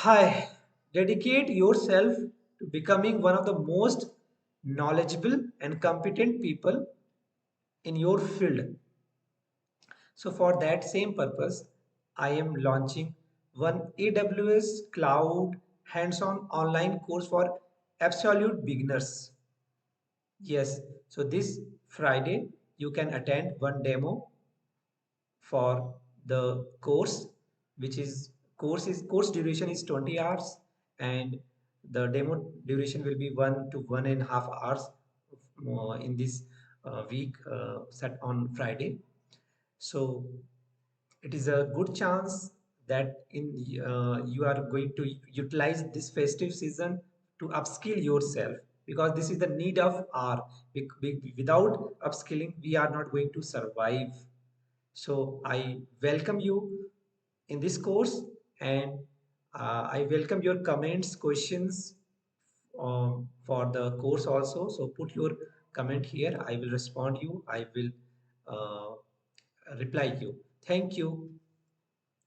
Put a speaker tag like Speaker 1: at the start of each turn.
Speaker 1: Hi, dedicate yourself to becoming one of the most knowledgeable and competent people in your field. So, for that same purpose, I am launching one AWS Cloud hands on online course for absolute beginners. Yes, so this Friday you can attend one demo for the course, which is course duration is 20 hours, and the demo duration will be 1 to 1.5 hours in this week set on Friday. So it is a good chance that in you are going to utilize this festive season to upskill yourself, because this is the need of our. Without upskilling we are not going to survive. So I welcome you in this course, and I welcome your comments, questions for the course also. So put your comment here. I will respond you. I will reply you. Thank you.